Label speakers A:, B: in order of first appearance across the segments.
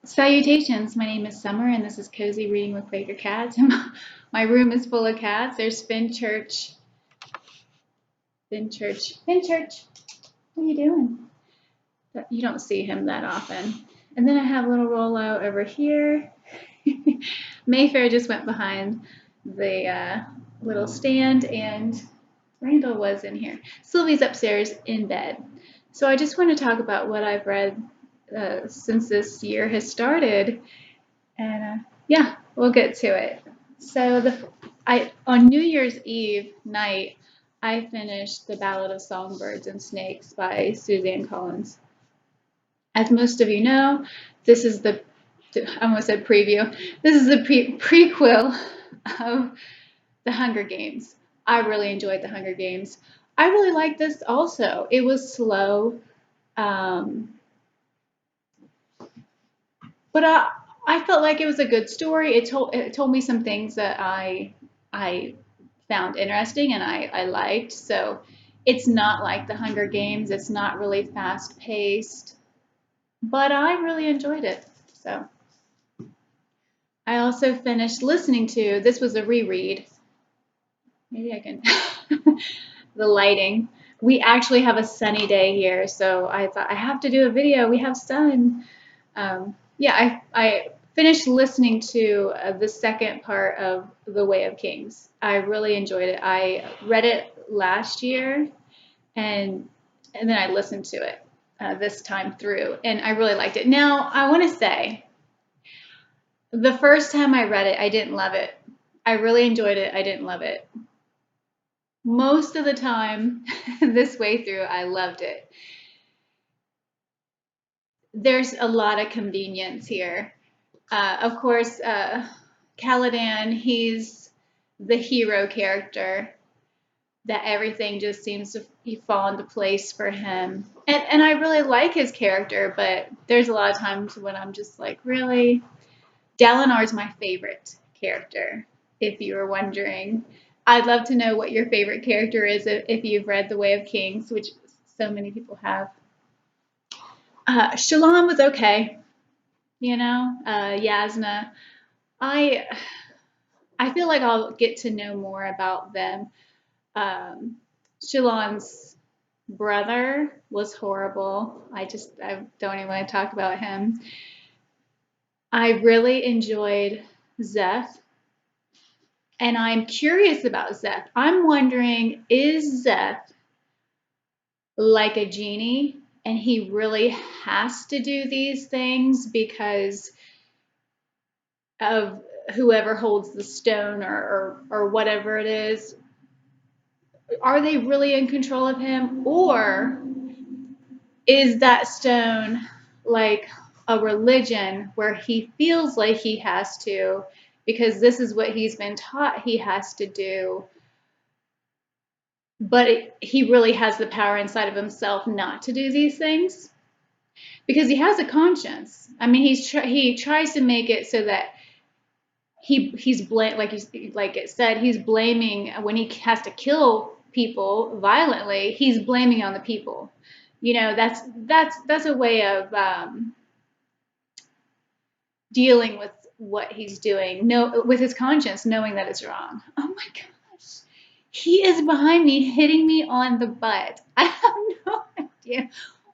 A: Salutations, my name is Summer and this is Cozy Reading with Quaker Cats. My room is full of cats. There's Finchurch. Finchurch, what are you doing? You don't see him that often. And then I have little Rollo over here. Mayfair just went behind the little stand and Randall was in here. Sylvie's upstairs in bed. So I just want to talk about what I've read since this year has started. And yeah, we'll get to it. So on New Year's Eve night, I finished the Ballad of Songbirds and Snakes by Suzanne Collins. As most of you know, this is I almost said preview. This is the prequel of the Hunger Games. I really enjoyed the Hunger Games. I really liked this also. It was slow, but I felt like it was a good story. It told me some things that I found interesting and I liked. So it's not like the Hunger Games. It's not really fast paced, but I really enjoyed it. So I also finished listening to, this was a reread. Maybe I can, the lighting. We actually have a sunny day here, so I thought I have to do a video. We have sun. Yeah, I finished listening to the second part of The Way of Kings. I really enjoyed it. I read it last year, and then I listened to it this time through, and I really liked it. Now, I want to say, the first time I read it, I didn't love it. I really enjoyed it. I didn't love it. Most of the time, this way through, I loved it. There's a lot of convenience here. Of course, Caladan, he's the hero character that everything just seems to fall into place for him. And I really like his character, but there's a lot of times when I'm just like, really? Dalinar is my favorite character, if you were wondering. I'd love to know what your favorite character is if you've read The Way of Kings, which so many people have. Shalom was okay, Yasna. I I feel like I'll get to know more about them. Shalon's brother was horrible. I don't even want to talk about him. I really enjoyed Zeph, and I'm curious about Zeph. I'm wondering, is Zeph like a genie, and he really has to do these things because of whoever holds the stone or whatever it is? Are they really in control of him, or is that stone like a religion where he feels like he has to because this is what he's been taught he has to do, but he really has the power inside of himself not to do these things because he has a conscience. I mean, he tries to make it so that like it said, he's blaming when he has to kill people violently. He's blaming on the people. That's a way of dealing with what he's doing. No, with his conscience, knowing that it's wrong. Oh my gosh, he is behind me, hitting me on the butt. I have no idea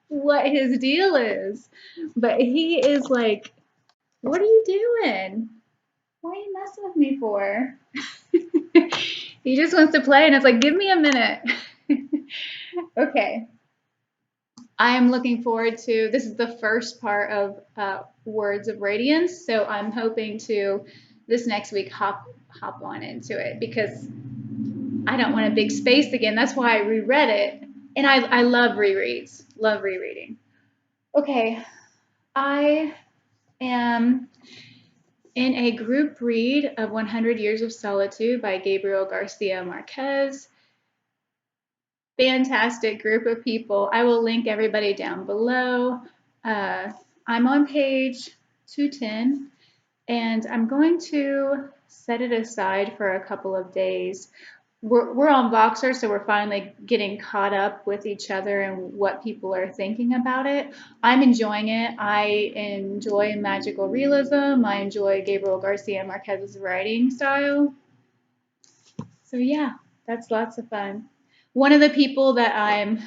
A: what his deal is, but he is like, "What are you doing? What are you messing with me for?" He just wants to play, and it's like, give me a minute. Okay. I am looking forward to, this is the first part of Words of Radiance, so I'm hoping to, this next week, hop on into it because I don't want a big space again. That's why I reread it, and I love rereads, love rereading. Okay, I am in a group read of 100 Years of Solitude by Gabriel Garcia Marquez. Fantastic group of people. I will link everybody down below. I'm on page 210, and I'm going to set it aside for a couple of days. we're on Voxer, so we're finally getting caught up with each other and what people are thinking about it. I'm enjoying it. I enjoy magical realism. I enjoy Gabriel Garcia Marquez's writing style. So yeah, that's lots of fun. One of the people that I'm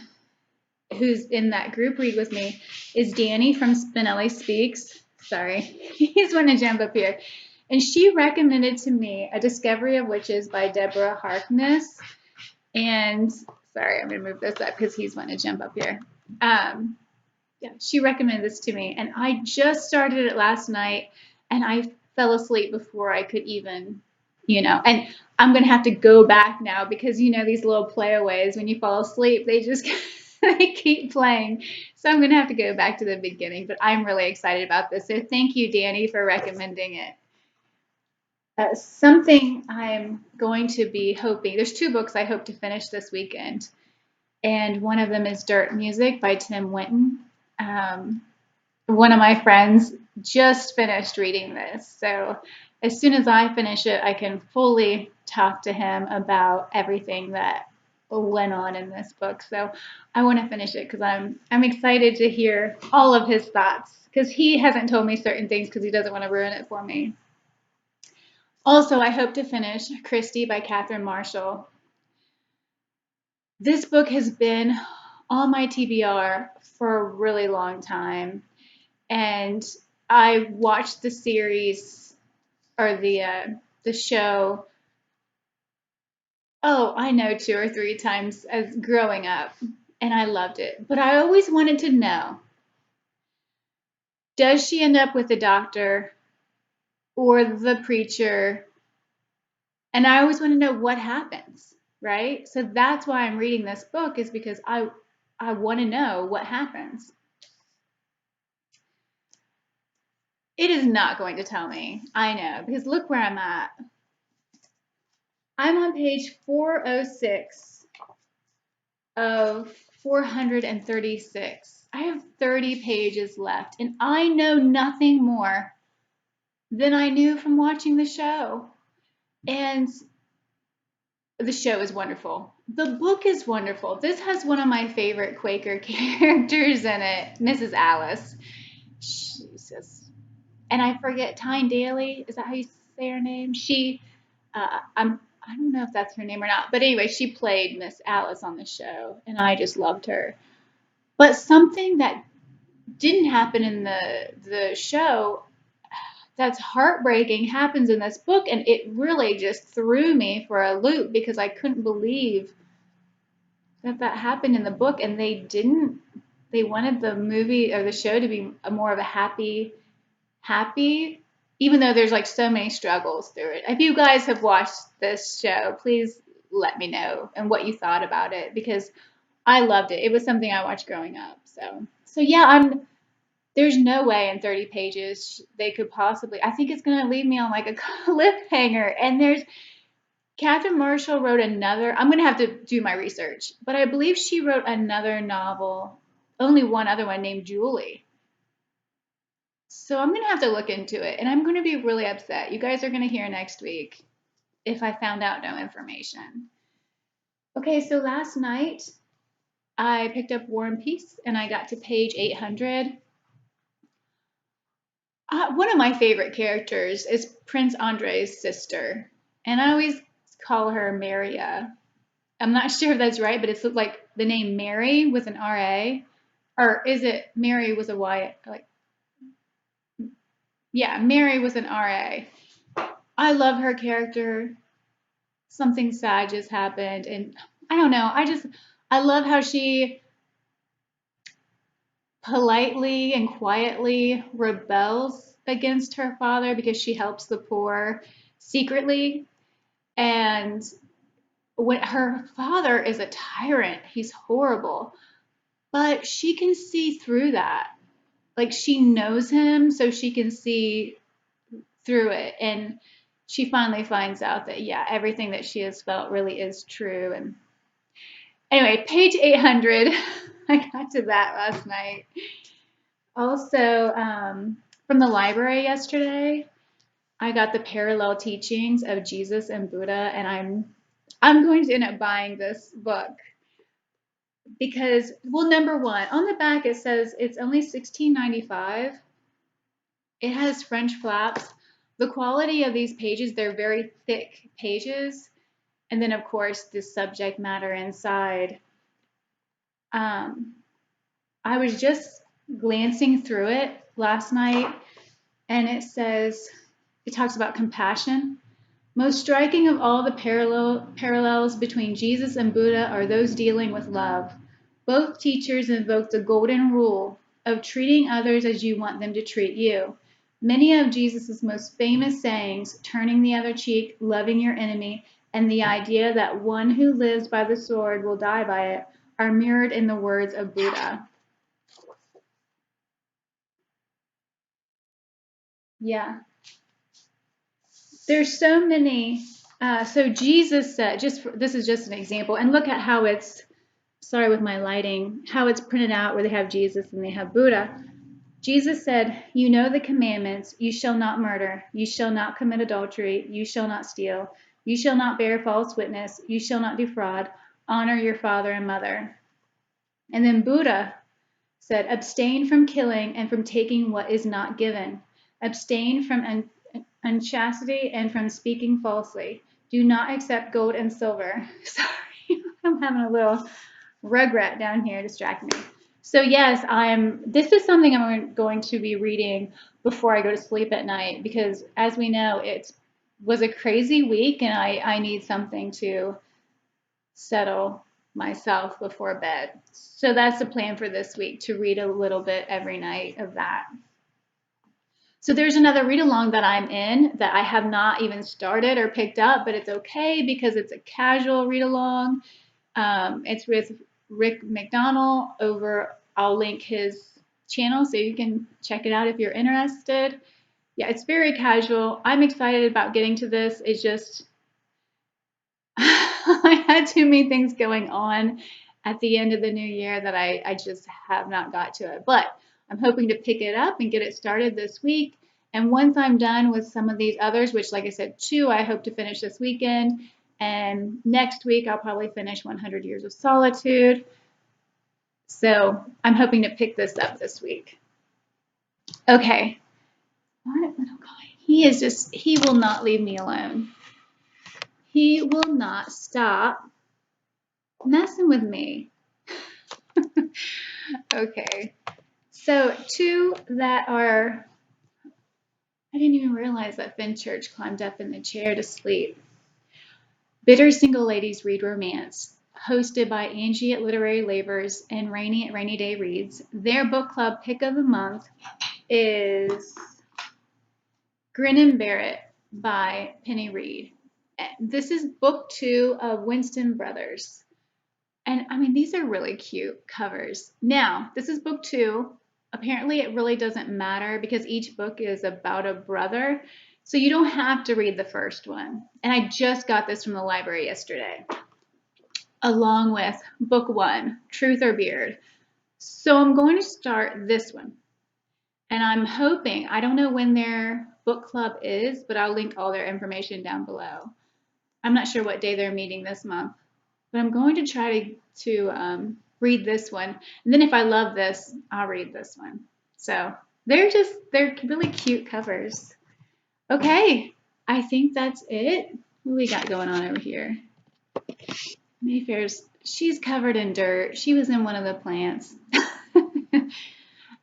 A: who's in that group read with me is Dani from Spenelli Speaks. Sorry, he's going to jump up here. And she recommended to me A Discovery of Witches by Deborah Harkness. And sorry, I'm going to move this up because he's going to jump up here. Yeah, she recommended this to me. And I just started it last night and I fell asleep before I could even, and I'm going to have to go back now because, these little playaways, when you fall asleep, they just they keep playing. So I'm going to have to go back to the beginning, but I'm really excited about this. So thank you, Dani, for recommending it. Something I'm going to be hoping, there's two books I hope to finish this weekend, and one of them is Dirt Music by Tim Winton. One of my friends just finished reading this, so as soon as I finish it, I can fully talk to him about everything that went on in this book. So I want to finish it because I'm excited to hear all of his thoughts because he hasn't told me certain things because he doesn't want to ruin it for me. Also, I hope to finish Christy by Catherine Marshall. This book has been on my TBR for a really long time, and I watched the series or the show. Oh, I know 2 or 3 times as growing up, and I loved it. But I always wanted to know: does she end up with the doctor or the preacher? And I always want to know what happens, right? So that's why I'm reading this book, is because I want to know what happens. It is not going to tell me. I know, because look where I'm at. I'm on page 406 of 436. I have 30 pages left, and I know nothing more than I knew from watching the show. And the show is wonderful. The book is wonderful. This has one of my favorite Quaker characters in it, Mrs. Alice. Jesus. And I forget, Tyne Daly, is that how you say her name? I don't know if that's her name or not, but anyway, she played Miss Alice on the show, and I just loved her. But something that didn't happen in the show that's heartbreaking happens in this book, and it really just threw me for a loop because I couldn't believe that happened in the book, and they wanted the movie or the show to be more of a happy, even though there's like so many struggles through it. If you guys have watched this show, please let me know and what you thought about it, because I loved it. It was something I watched growing up. So yeah, there's no way in 30 pages they could possibly. I think it's going to leave me on like a cliffhanger. And there's Catherine Marshall wrote another. I'm going to have to do my research, but I believe she wrote another novel, only one other one, named Julie. So I'm going to have to look into it, and I'm going to be really upset. You guys are going to hear next week if I found out no information. Okay, so last night I picked up War and Peace, and I got to page 800. One of my favorite characters is Prince Andre's sister, and I always call her Maria. I'm not sure if that's right, but it's like the name Mary with an R-A, or is it Mary with a Y? Like, yeah, Mary with an R-A. I love her character. Something sad just happened, and I don't know. I love how she politely and quietly rebels against her father because she helps the poor secretly. And when her father is a tyrant, he's horrible, but she can see through that. Like, she knows him, so she can see through it. And she finally finds out that, yeah, everything that she has felt really is true. And anyway, page 800, I got to that last night. Also, from the library yesterday, I got the parallel teachings of Jesus and Buddha, and I'm going to end up buying this book because, well, number one, on the back it says it's only $16.95. It has French flaps. The quality of these pages, they're very thick pages. And then, of course, the subject matter inside. Um, I was just glancing through it last night, and it talks about compassion. Most striking of all the parallels between Jesus and Buddha are those dealing with love. Both teachers invoke the golden rule of treating others as you want them to treat you. Many of Jesus' most famous sayings, turning the other cheek, loving your enemy, and the idea that one who lives by the sword will die by it, are mirrored in the words of Buddha. Yeah. There's so many. So Jesus said, this is just an example, and look at how it's, sorry with my lighting, how it's printed out where they have Jesus and they have Buddha. Jesus said, you know the commandments, you shall not murder, you shall not commit adultery, you shall not steal, you shall not bear false witness, you shall not defraud, honor your father and mother. And then Buddha said, abstain from killing and from taking what is not given. Abstain from unchastity and from speaking falsely. Do not accept gold and silver. Sorry, I'm having a little rugrat down here distracting me. So yes, this is something I'm going to be reading before I go to sleep at night because as we know, it was a crazy week and I need something to settle myself before bed. So that's the plan for this week, to read a little bit every night of that. So there's another read along that I'm in that I have not even started or picked up, but it's okay because it's a casual read along. It's with Rick McDonald over, I'll link his channel so you can check it out if you're interested. Yeah, it's very casual. I'm excited about getting to this. It's just, I had too many things going on at the end of the new year that I just have not got to it. But I'm hoping to pick it up and get it started this week. And once I'm done with some of these others, which, like I said, 2 I hope to finish this weekend. And next week, I'll probably finish 100 Years of Solitude. So I'm hoping to pick this up this week. Okay. What little guy? He will not leave me alone. He will not stop messing with me. Okay. So 2 that are, I didn't even realize that Fenchurch climbed up in the chair to sleep. Bitter Single Ladies Read Romance, hosted by Angie at Literary Labors and Rainy at Rainy Day Reads. Their book club pick of the month is Grin and Bear It by Penny Reed. This is book 2 of Winston Brothers. And I mean, these are really cute covers. Now, this is book 2. Apparently, it really doesn't matter because each book is about a brother. So you don't have to read the first one. And I just got this from the library yesterday, along with book 1, Truth or Beard. So I'm going to start this one. And I'm hoping, I don't know when their book club is, but I'll link all their information down below. I'm not sure what day they're meeting this month, but I'm going to try to read this one. And then if I love this, I'll read this one. So they're really cute covers. Okay, I think that's it. What do we got going on over here? Mayfair's, she's covered in dirt. She was in one of the plants.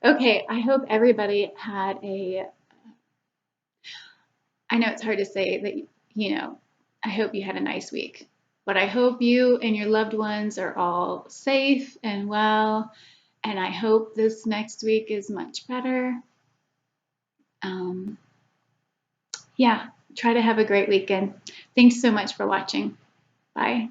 A: Okay, I hope everybody had I know it's hard to say that, I hope you had a nice week, but I hope you and your loved ones are all safe and well, and I hope this next week is much better. Yeah, try to have a great weekend. Thanks so much for watching. Bye.